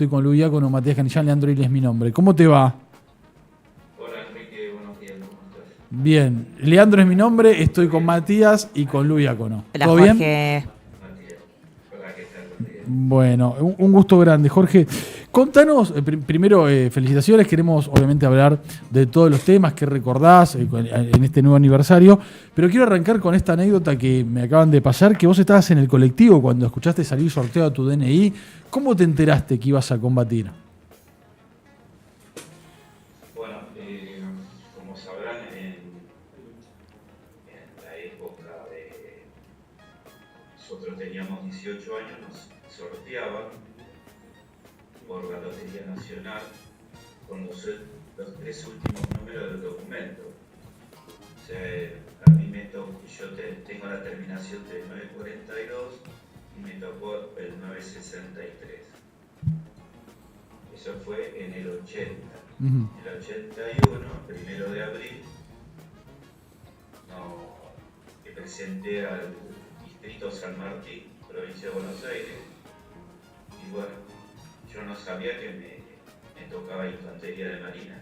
Estoy con Luis Diácono, Matías Canillán, Leandro Iles es mi nombre. ¿Cómo te va? Hola Enrique, buenos días, ¿cómo estás? Bien. Leandro es mi nombre, estoy con Matías y con Luis Diácono. Hola, ¿Todo Jorge. bien? Matías. Hola, ¿qué tal? Buen día. Bueno, un gusto grande, Jorge. Contanos, primero, felicitaciones. Queremos, obviamente, hablar de todos los temas que recordás en este nuevo aniversario. Pero quiero arrancar con esta anécdota que me acaban de pasar, que vos estabas en el colectivo cuando escuchaste salir sorteo a tu DNI. ¿Cómo te enteraste que ibas a combatir? Bueno, como sabrán, en la época de nosotros teníamos 18 años, nos sorteaban por la Lotería Nacional con los 3 últimos números del documento. O sea, a mí me tocó, tengo la terminación de 942 y me tocó el 963. Eso fue en el 80. En el 81, 1 de abril, me presenté al distrito San Martín, provincia de Buenos Aires, y bueno, yo no sabía que me tocaba infantería de marina.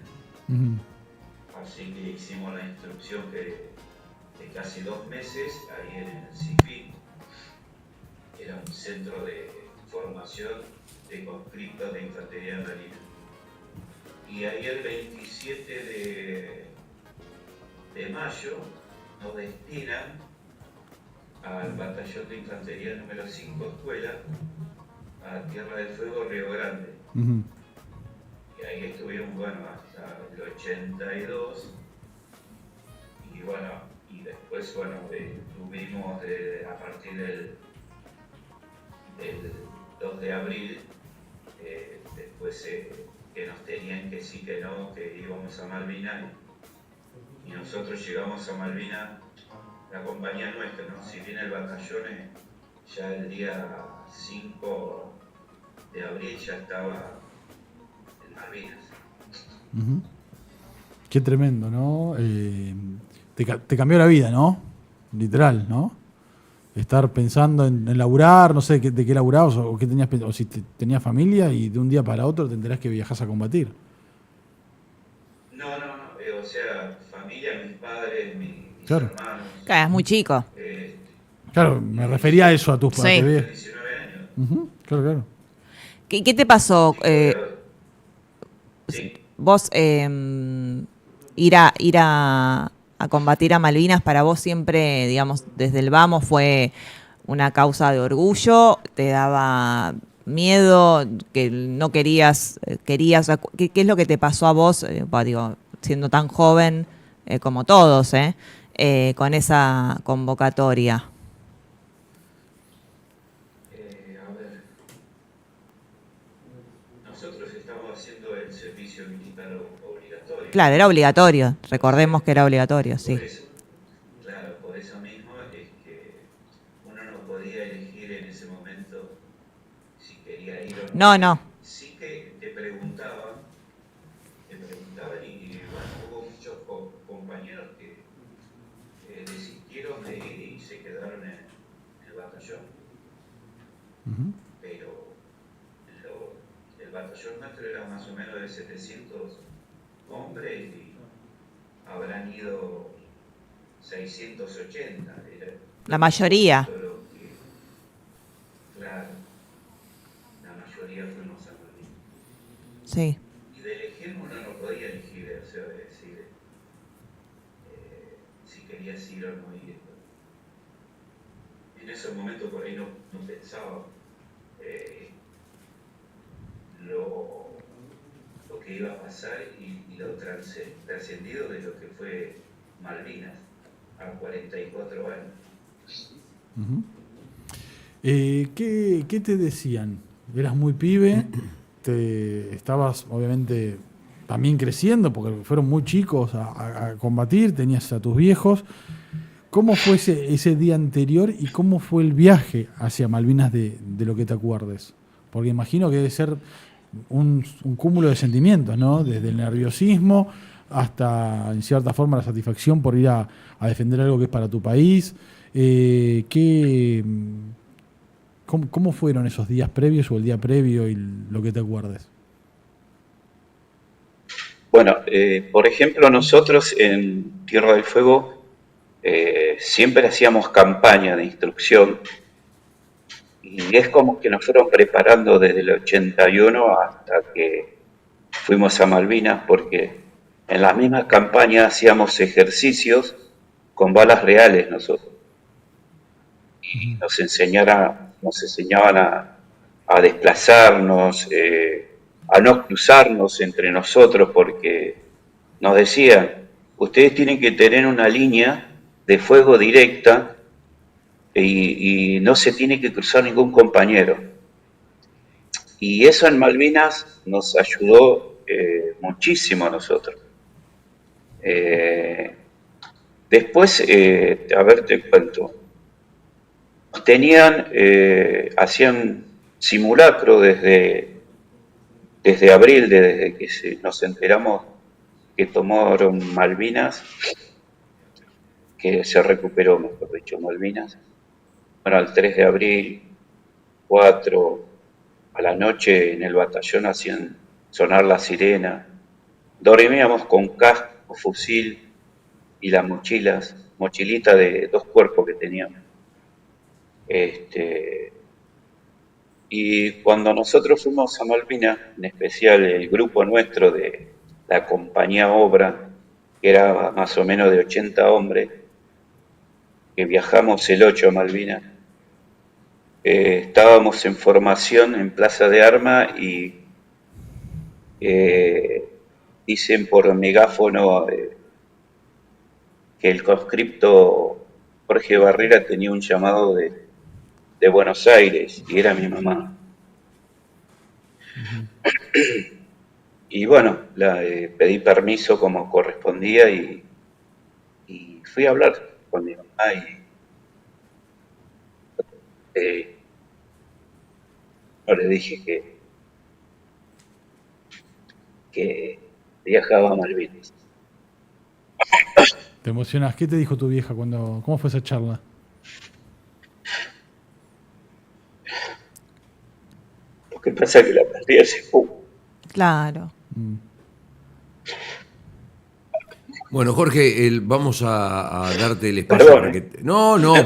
Así que hicimos la instrucción de casi 2 meses ahí en el CIFI. Era un centro de formación de conscriptos de infantería de marina. Y ahí el 27 de mayo nos destinan al batallón de infantería número 5 escuela, a Tierra del Fuego, Río Grande. Y ahí estuvimos, bueno, hasta el 82. Y bueno, y después, bueno, tuvimos a partir del 2 de abril, después que nos tenían que sí, que no, que íbamos a Malvinas. Y nosotros llegamos a Malvinas, la compañía nuestra, ¿no? Si bien el batallón ya el día 5 de abril ya estaba en Malvinas. Qué tremendo, ¿no? Te cambió la vida, ¿no? Literal, ¿no? Estar pensando en laburar, no sé de qué laburabas o qué tenías, o si tenías familia y de un día para otro te enterás que viajás a combatir. No, o sea, familia, mis padres, mis Claro. hermanos. Claro, es muy chico. Claro, me refería a eso, a tus Sí. padres. 19 años. Claro. ¿Qué te pasó? Sí, Vos, ir a combatir a Malvinas para vos siempre, digamos, desde el vamos fue una causa de orgullo, te daba miedo, que no querías, ¿qué es lo que te pasó a vos, digo, siendo tan joven como todos, con esa convocatoria? a ver, nosotros estamos haciendo el servicio militar obligatorio. Claro, era obligatorio, recordemos que era obligatorio, sí. Por eso mismo es que uno no podía elegir en ese momento si quería ir o no. No. Sí que te preguntaban y bueno, hubo muchos compañeros que desistieron de ir y se quedaron en el batallón. Pero el batallón nuestro era más o menos de 700 hombres y habrán ido 680. La mayoría. Claro, la mayoría fuimos a Malvinas. Sí. Y de elegir uno no podía elegir, o sea, de decir si querías ir o no ir. En ese momento por ahí no pensaba lo que iba a pasar y lo trascendido de lo que fue Malvinas a 44 años. ¿Qué te decían? Eras muy pibe, estabas obviamente también creciendo porque fueron muy chicos a combatir, tenías a tus viejos. ¿Cómo fue ese día anterior y cómo fue el viaje hacia Malvinas de lo que te acuerdes? Porque imagino que debe ser un cúmulo de sentimientos, ¿no? Desde el nerviosismo hasta, en cierta forma, la satisfacción por ir a defender algo que es para tu país. ¿Cómo fueron esos días previos o el día previo y lo que te acuerdes? Bueno, por ejemplo, nosotros en Tierra del Fuego siempre hacíamos campaña de instrucción y es como que nos fueron preparando desde el 81 hasta que fuimos a Malvinas, porque en las mismas campañas hacíamos ejercicios con balas reales nosotros. Nos enseñaban a desplazarnos, a no cruzarnos entre nosotros, porque nos decían, ustedes tienen que tener una línea de fuego directa y no se tiene que cruzar ningún compañero. Y eso en Malvinas nos ayudó muchísimo a nosotros. Después, a ver, te cuento. Hacían simulacro desde abril, desde que nos enteramos que tomaron Malvinas, que se recuperó, mejor dicho, Malvinas. Bueno, el 3 de abril, 4 a la noche en el batallón hacían sonar la sirena. Dormíamos con casco, fusil y las mochilita de 2 cuerpos que teníamos. Y cuando nosotros fuimos a Malvinas, en especial el grupo nuestro de la compañía Obra, que era más o menos de 80 hombres, que viajamos el 8 a Malvinas, estábamos en formación en Plaza de Armas y dicen por megáfono que el conscripto Jorge Barrera tenía un llamado de Buenos Aires y era mi mamá. Y bueno, pedí permiso como correspondía y fui a hablar con mi mamá y no le dije que viajaba a Malvinas. ¿Te emocionás? ¿Qué te dijo tu vieja cómo fue esa charla? Lo que pasa es que la perdí hace poco. Claro. Bueno, Jorge, vamos a darte el espacio para que... Perdón a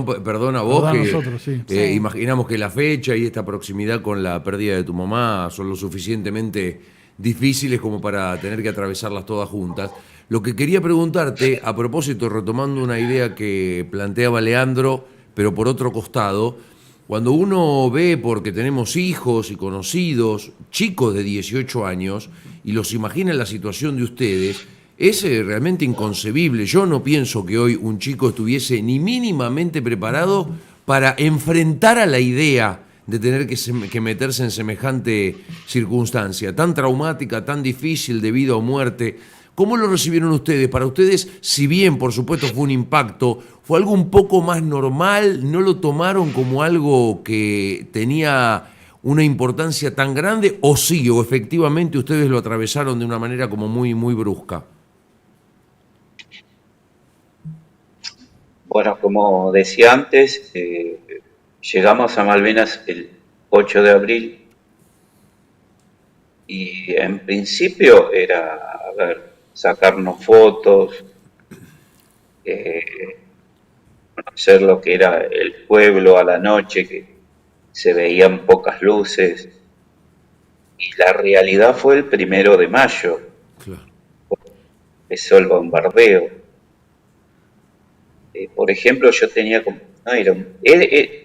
vos, Perdón a que nosotros, sí. imaginamos que la fecha y esta proximidad con la pérdida de tu mamá son lo suficientemente difíciles como para tener que atravesarlas todas juntas. Lo que quería preguntarte, a propósito, retomando una idea que planteaba Leandro, pero por otro costado, cuando uno ve, porque tenemos hijos y conocidos, chicos de 18 años, y los imagina en la situación de ustedes, es realmente inconcebible. Yo no pienso que hoy un chico estuviese ni mínimamente preparado para enfrentar a la idea de tener que meterse en semejante circunstancia, tan traumática, tan difícil de vida o muerte. ¿Cómo lo recibieron ustedes? Para ustedes, si bien por supuesto fue un impacto, ¿fue algo un poco más normal? ¿No lo tomaron como algo que tenía una importancia tan grande? ¿O sí, o efectivamente ustedes lo atravesaron de una manera como muy, muy brusca? Bueno, como decía antes, llegamos a Malvinas el 8 de abril y en principio era, sacarnos fotos, conocer lo que era el pueblo a la noche, que se veían pocas luces, y la realidad fue el 1 de mayo. Claro. Empezó el bombardeo. Por ejemplo, yo tenía como...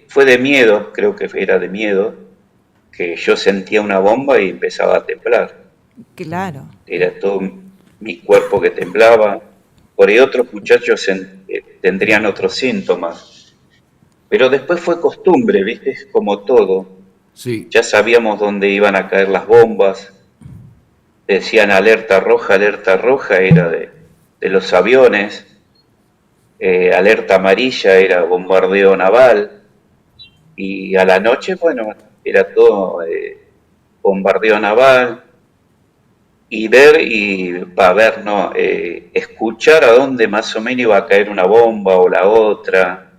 fue de miedo, creo que era de miedo, que yo sentía una bomba y empezaba a temblar. Claro. Era todo mi cuerpo que temblaba. Por ahí otros muchachos tendrían otros síntomas. Pero después fue costumbre, ¿viste? Es como todo. Sí. Ya sabíamos dónde iban a caer las bombas. Decían alerta roja, era de los aviones. Alerta amarilla era bombardeo naval. Y a la noche, bueno, era todo bombardeo naval. Y escuchar a dónde más o menos iba a caer una bomba o la otra.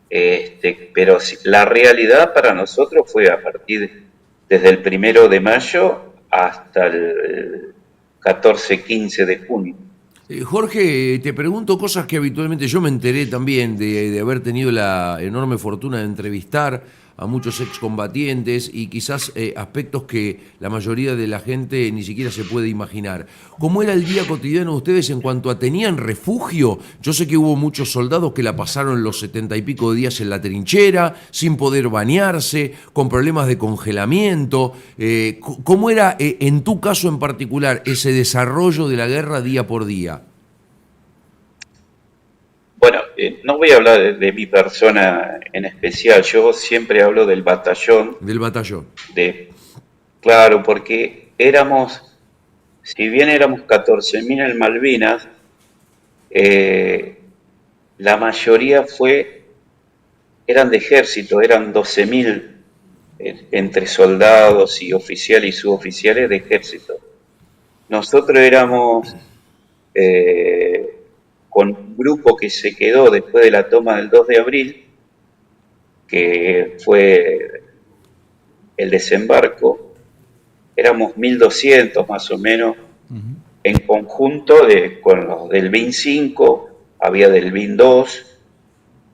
Pero la realidad para nosotros fue a partir desde el 1 de mayo hasta el 14-15 de junio. Jorge, te pregunto cosas que habitualmente yo me enteré también de haber tenido la enorme fortuna de entrevistar a muchos excombatientes y quizás aspectos que la mayoría de la gente ni siquiera se puede imaginar. ¿Cómo era el día cotidiano de ustedes en cuanto a tenían refugio? Yo sé que hubo muchos soldados que la pasaron los 70 y pico de días en la trinchera, sin poder bañarse, con problemas de congelamiento. ¿Cómo era en tu caso en particular ese desarrollo de la guerra día por día? Bueno, no voy a hablar de mi persona en especial, yo siempre hablo del batallón, Del batallón. claro, porque si bien éramos 14.000 en Malvinas, la mayoría eran de ejército, eran 12.000 entre soldados y oficiales y suboficiales de ejército. Nosotros éramos con un grupo que se quedó después de la toma del 2 de abril, que fue el desembarco, éramos 1.200 más o menos, en conjunto con los del BIN 5, había del BIN 2,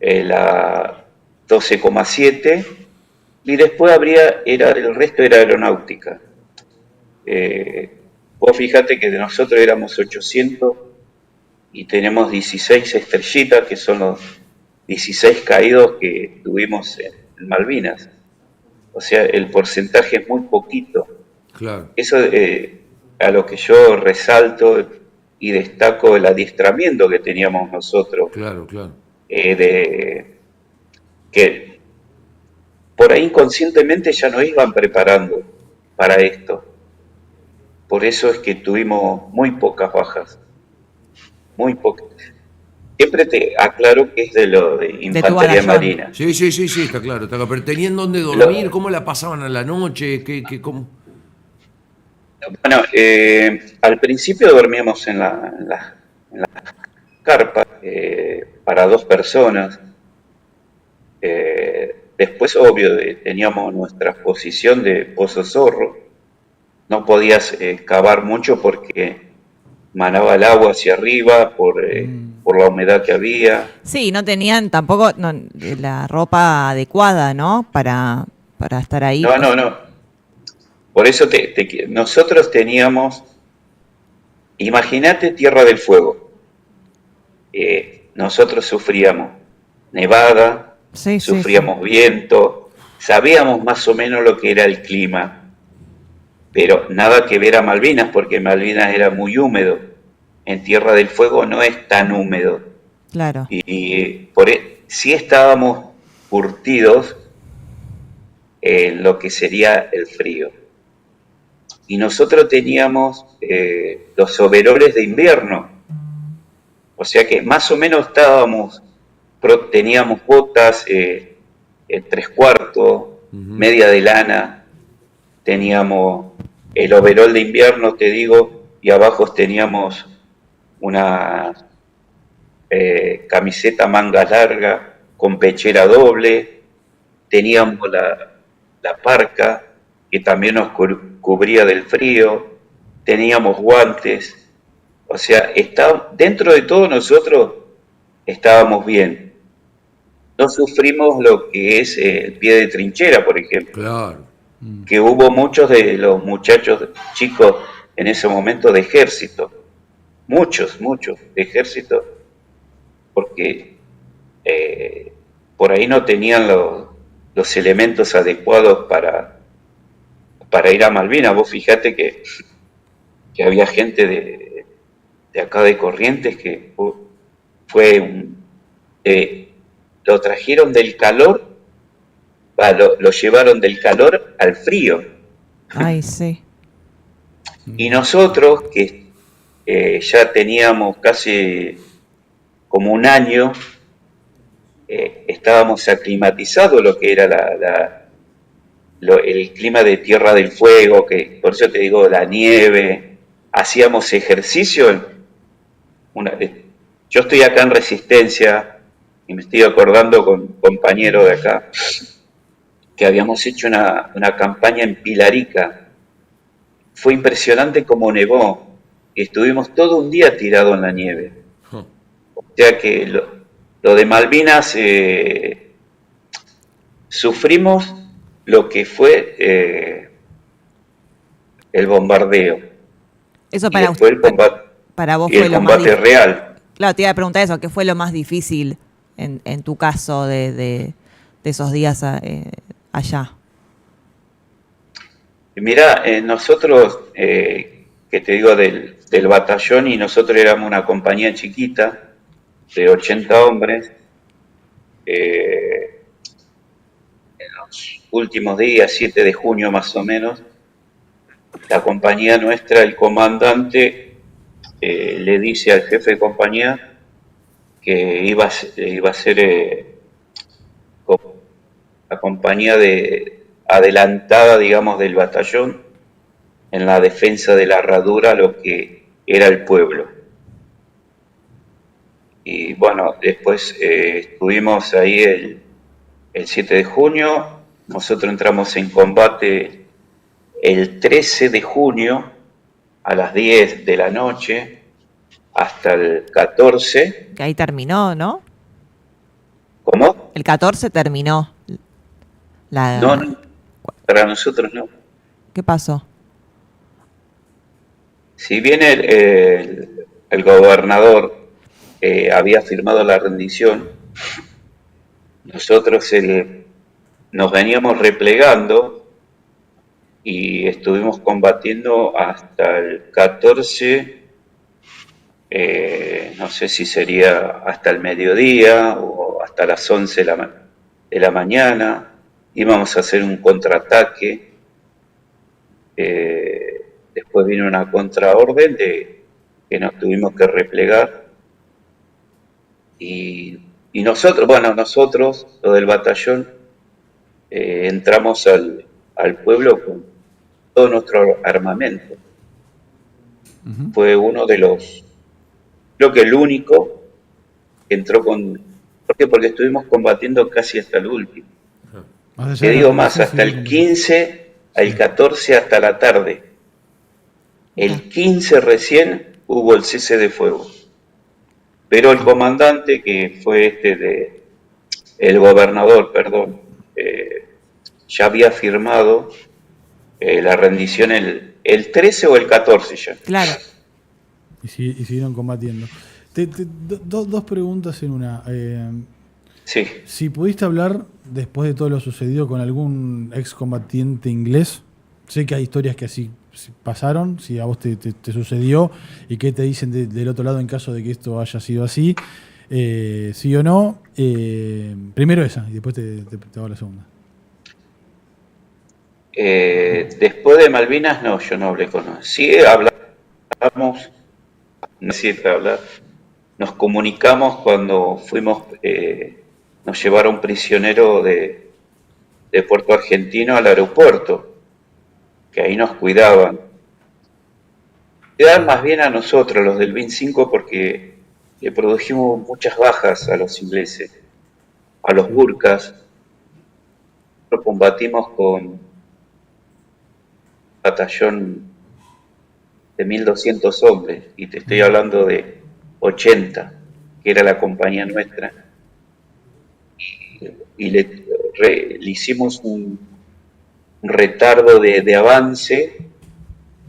la 12,7, y después el resto era aeronáutica. Vos fíjate que de nosotros éramos 800 y tenemos 16 estrellitas, que son los 16 caídos que tuvimos en Malvinas. O sea, el porcentaje es muy poquito. Claro. Eso a lo que yo resalto y destaco el adiestramiento que teníamos nosotros. Claro, claro. Que por ahí inconscientemente ya nos iban preparando para esto. Por eso es que tuvimos muy pocas bajas. Muy pocas. Siempre te aclaro que es de lo de infantería marina. Sí, está claro. Pero ¿tenían dónde dormir? ¿Cómo la pasaban a la noche? ¿Cómo? Bueno, al principio dormíamos en la carpa para 2 personas. Después, obvio, teníamos nuestra posición de Pozo Zorro. No podías cavar mucho porque manaba el agua hacia arriba por la humedad que había. Sí, no tenían tampoco la ropa adecuada, ¿no? Para estar ahí. No. Por eso nosotros teníamos, imagínate Tierra del Fuego. Nosotros sufríamos nevada, sufríamos viento, sabíamos más o menos lo que era el clima, pero nada que ver a Malvinas, porque Malvinas era muy húmedo. En Tierra del Fuego no es tan húmedo. Claro. Y sí estábamos curtidos en lo que sería el frío. Y nosotros teníamos los overoles de invierno. O sea que más o menos teníamos botas 3/4, media de lana, teníamos el overol de invierno, te digo, y abajo teníamos una camiseta manga larga con pechera doble, teníamos la parca que también nos cubría del frío, teníamos guantes, o sea, dentro de todo nosotros estábamos bien. No sufrimos lo que es el pie de trinchera, por ejemplo. Claro. Que hubo muchos de los muchachos chicos en ese momento de ejército, muchos de ejército, porque por ahí no tenían los elementos adecuados para ir a Malvinas. Vos fijate que había gente de acá de Corrientes que lo trajeron del calor, lo llevaron del calor al frío. Ay, sí. Y nosotros, que ya teníamos casi como un año, estábamos aclimatizados lo que era el clima de Tierra del Fuego, que por eso te digo, la nieve, hacíamos ejercicio. Yo estoy acá en Resistencia, y me estoy acordando con un compañero de acá, que habíamos hecho una campaña en Pilarica. Fue impresionante como nevó, y estuvimos todo un día tirado en la nieve. Huh. O sea que lo de Malvinas, sufrimos lo que fue el bombardeo, Eso y después el combate, para vos y fue el lo más combate difícil. real. Claro, te iba a preguntar eso, ¿qué fue lo más difícil en tu caso de esos días allá? Mirá, nosotros, que te digo del batallón, y nosotros éramos una compañía chiquita de 80 hombres. En los últimos días, 7 de junio más o menos, la compañía nuestra, el comandante, le dice al jefe de compañía que iba a ser la compañía adelantada, digamos, del batallón en la defensa de la herradura, lo que era el pueblo. Y bueno, después estuvimos ahí el 7 de junio, nosotros entramos en combate el 13 de junio a las 10 de la noche hasta el 14. Que ahí terminó, ¿no? ¿Cómo? El 14 terminó. No, no, para nosotros no. ¿Qué pasó? Si bien el gobernador había firmado la rendición, nosotros nos veníamos replegando y estuvimos combatiendo hasta el 14, no sé si sería hasta el mediodía o hasta las 11 de la mañana. Íbamos a hacer un contraataque. Después vino una contraorden de que nos tuvimos que replegar. Y nosotros, lo del batallón, entramos al pueblo con todo nuestro armamento. Fue uno de los, creo que el único que entró con... ¿Por qué? Porque estuvimos combatiendo casi hasta el último. Te digo más, hasta el 15, al 14 hasta la tarde. El 15 recién hubo el cese de fuego. Pero el comandante, que fue el gobernador, perdón, ya había firmado la rendición el 13 o el 14 ya. Claro. Y siguieron combatiendo. Dos preguntas en una. Sí. Si pudiste hablar, después de todo lo sucedido, con algún excombatiente inglés, sé que hay historias que así pasaron, si a vos te sucedió, y qué te dicen del otro lado en caso de que esto haya sido así, sí o no. Primero esa, y después te hago la segunda. Después de Malvinas, no, yo no hablé con él. Sí hablamos, no sé si hablar, nos comunicamos cuando fuimos, nos llevaron prisionero de Puerto Argentino al aeropuerto, que ahí nos cuidaban. Quedaban más bien a nosotros, los del 25, porque le produjimos muchas bajas a los ingleses, a los burkas. Nosotros combatimos con batallón de 1.200 hombres, y te estoy hablando de 80, que era la compañía nuestra, y le hicimos un retardo de avance,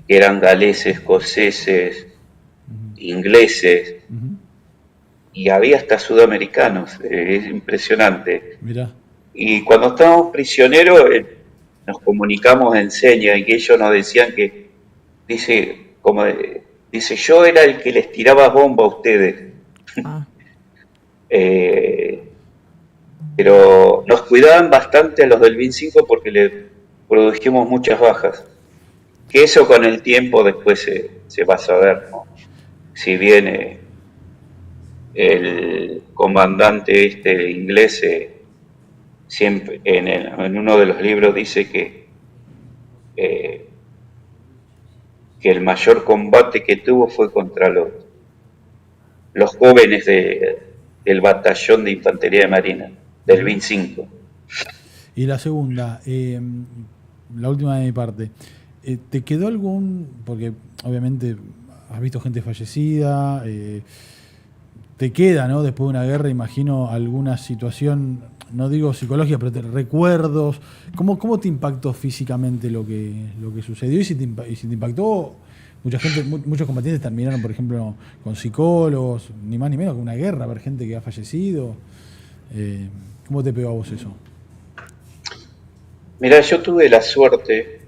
que eran galeses, escoceses, ingleses, y había hasta sudamericanos. Es impresionante. Mirá. Y cuando estábamos prisioneros, nos comunicamos en señas, y que ellos nos decían que, dice, yo era el que les tiraba bomba a ustedes. Ah. Pero nos cuidaban bastante a los del 25 porque le produjimos muchas bajas. Que eso con el tiempo después se va a saber, ¿no? Si bien el comandante inglés, siempre en uno de los libros dice que el mayor combate que tuvo fue contra los jóvenes del batallón de infantería de marina, del BIN 5. Y la segunda, la última de mi parte, ¿te quedó algún, porque obviamente has visto gente fallecida, te queda, ¿no? Después de una guerra, imagino alguna situación, no digo psicológica, pero recuerdos, ¿cómo te impactó físicamente lo que sucedió? Y si te impactó, muchos combatientes terminaron, por ejemplo, con psicólogos, ni más ni menos que una guerra, ver gente que ha fallecido. ¿Cómo te pegó a vos eso? Mirá, yo tuve la suerte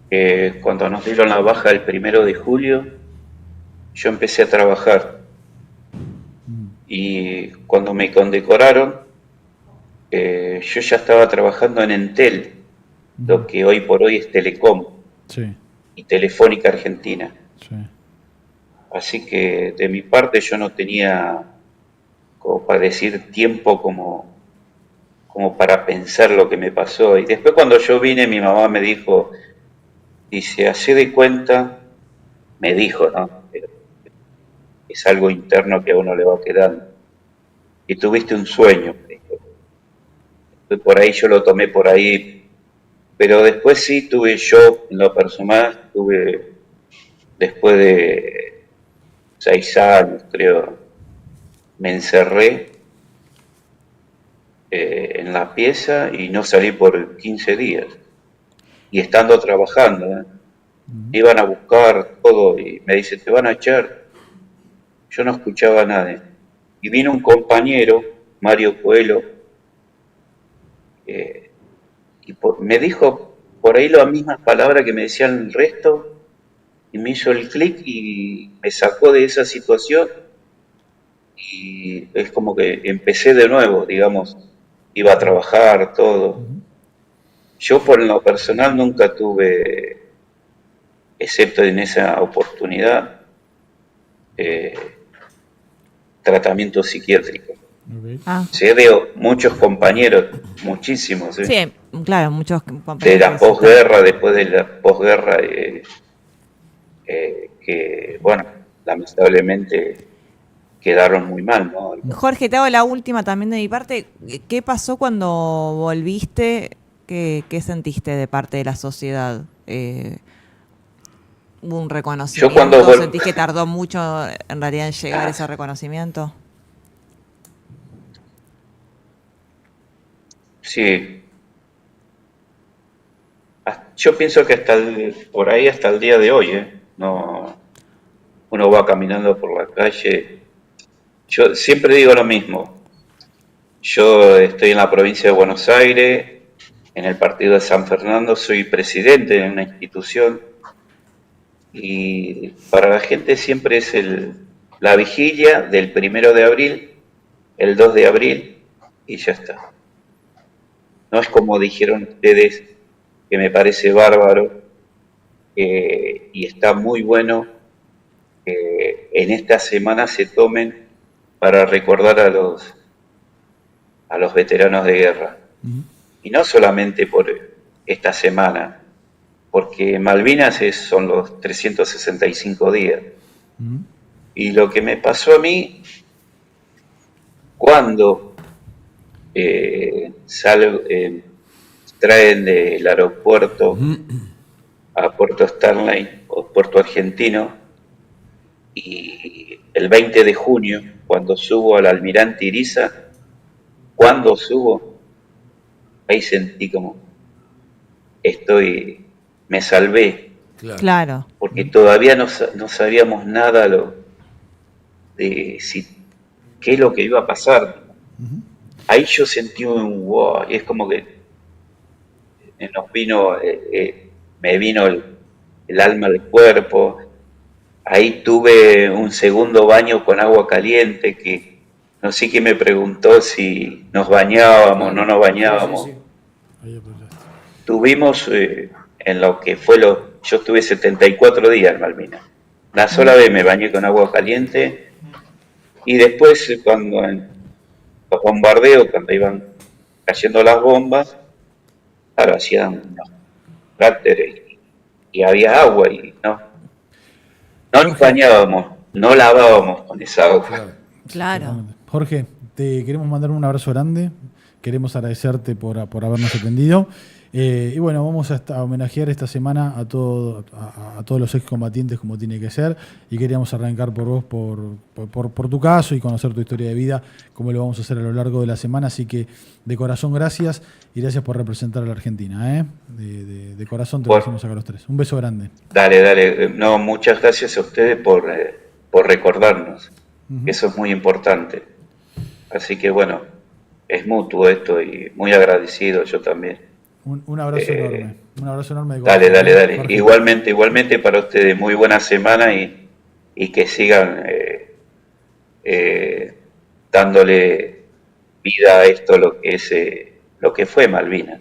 que cuando nos dieron la baja el 1 de julio, yo empecé a trabajar. Y cuando me condecoraron, yo ya estaba trabajando en Entel, lo que hoy por hoy es Telecom, Sí, y Telefónica Argentina. sí. Así que de mi parte yo no tenía, como para decir, tiempo como para pensar lo que me pasó. Y después cuando yo vine, mi mamá me dijo, dice, hacé de cuenta, me dijo, ¿no? Pero es algo interno que a uno le va quedando. Y tuviste un sueño, me dijo. Por ahí yo lo tomé por ahí, pero después sí tuve yo, en lo personal, después de 6 años, creo, me encerré en la pieza y no salí por 15 días. Y estando trabajando, me iban a buscar todo y me dice, te van a echar. Yo no escuchaba a nadie. Y vino un compañero, Mario Coelho, y me dijo por ahí las mismas palabras que me decían el resto, y me hizo el clic y me sacó de esa situación. Y es como que empecé de nuevo, digamos, iba a trabajar, todo. Yo por lo personal nunca tuve, excepto en esa oportunidad, tratamiento psiquiátrico. Okay. Ah, Sé de muchos compañeros, muchísimos, sí, claro, muchos de compañeros. la posguerra, después de la posguerra, que, bueno, lamentablemente quedaron muy mal, ¿no? Jorge, te hago la última también de mi parte. ¿Qué pasó cuando volviste? ¿Qué sentiste de parte de la sociedad? ¿Hubo un reconocimiento? Yo cuando ¿Sentís que tardó mucho en realidad en llegar ese reconocimiento? Sí, yo pienso que por ahí hasta el día de hoy, no, uno va caminando por la calle. Yo siempre digo lo mismo. Yo estoy en la provincia de Buenos Aires, en el partido de San Fernando, soy presidente de una institución y para la gente siempre es la vigilia del 1 de abril, el 2 de abril y ya está. No es como dijeron ustedes, que me parece bárbaro y está muy bueno que en esta semana se tomen para recordar a los veteranos de guerra. Y no solamente por esta semana, porque Malvinas son los 365 días. Y lo que me pasó a mí, cuando traen del aeropuerto a Puerto Starline o Puerto Argentino, y el 20 de junio, cuando subo al Almirante Iriza, ahí sentí como me salvé, Claro. porque todavía no sabíamos nada de qué es lo que iba a pasar. Ahí yo sentí un wow, y es como que me vino el alma al cuerpo. Ahí tuve un segundo baño con agua caliente que no sé quién me preguntó si nos bañábamos, no nos bañábamos. Sí. Ahí aprovechaste. Tuvimos en lo que fue yo estuve 74 días en Malvinas. Una sola vez me bañé con agua caliente y después cuando en los bombardeos, cuando iban cayendo las bombas, claro, hacían unos cráteres y había agua y no nos bañábamos, no lavábamos con esa agua. Claro. Claro. Totalmente. Jorge, te queremos mandar un abrazo grande. Queremos agradecerte por habernos atendido. Y bueno, vamos a homenajear esta semana a todos los excombatientes como tiene que ser. Y queríamos arrancar por vos, por tu caso y conocer tu historia de vida, como lo vamos a hacer a lo largo de la semana. Así que de corazón gracias y gracias por representar a la Argentina. De corazón te lo decimos acá los tres. Un beso grande. Dale. No, muchas gracias a ustedes por recordarnos. Eso es muy importante. Así que bueno, es mutuo esto y muy agradecido yo también. Un abrazo enorme. Un abrazo enorme de corazón. Dale. Jorge. Igualmente para ustedes. Muy buena semana y que sigan dándole vida a esto, lo que fue Malvinas.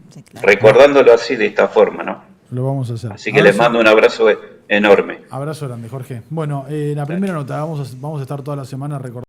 Sí, claro. Recordándolo así, de esta forma, ¿no? Lo vamos a hacer. Así que les mando un abrazo enorme. Abrazo grande, Jorge. Bueno, la primera nota, vamos a estar toda la semana recordando.